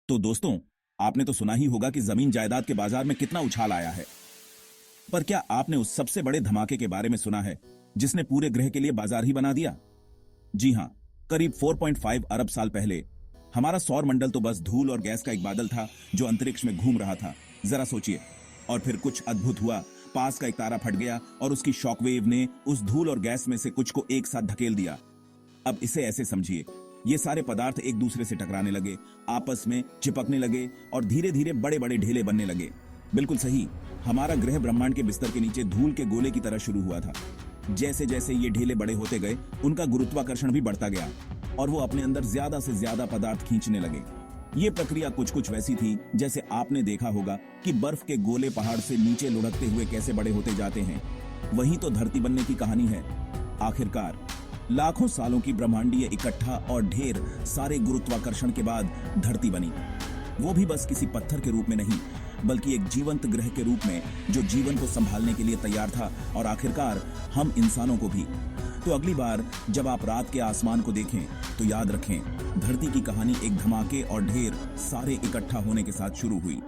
तो दोस्तों, आपने तो सुना ही होगा कि जमीन जायदाद के बाजार में कितना उछाल आया है। पर क्या आपने उस सबसे बड़े धमाके के बारे में सुना है जिसने पूरे ग्रह के लिए बाजार ही बना दिया? जी हां, करीब 4.5 अरब साल पहले हमारा सौर मंडल तो बस धूल और गैस का एक बादल था जो अंतरिक्ष में घूम रहा था। जरा सोचिए, और फिर कुछ अद्भुत हुआ। पास का एक तारा फट गया और उसकी शॉकवेव ने उस धूल और गैस में से कुछ को एक साथ धकेल दिया। अब इसे ऐसे समझिए, ये सारे पदार्थ एक दूसरे से टकराने लगे, आपस में चिपकने लगे और धीरे धीरे बड़े बड़े ढेले बनने लगे। बिल्कुल सही, हमारा ग्रह ब्रह्मांड के बिस्तर के नीचे धूल के गोले की तरह शुरू हुआ था। जैसे जैसे ये ढेले बड़े होते गए, उनका गुरुत्वाकर्षण भी बढ़ता गया और वो अपने अंदर ज्यादा से ज्यादा पदार्थ खींचने लगे। ये प्रक्रिया कुछ कुछ वैसी थी जैसे आपने देखा होगा कि बर्फ के गोले पहाड़ से नीचे लुढ़कते हुए कैसे बड़े होते जाते हैं। वही तो धरती बनने की कहानी है। आखिरकार लाखों सालों की ब्रह्मांडीय इकट्ठा और ढेर सारे गुरुत्वाकर्षण के बाद धरती बनी। वो भी बस किसी पत्थर के रूप में नहीं, बल्कि एक जीवंत ग्रह के रूप में जो जीवन को संभालने के लिए तैयार था, और आखिरकार हम इंसानों को भी। तो अगली बार जब आप रात के आसमान को देखें तो याद रखें, धरती की कहानी एक धमाके और ढेर सारे इकट्ठा होने के साथ शुरू हुई।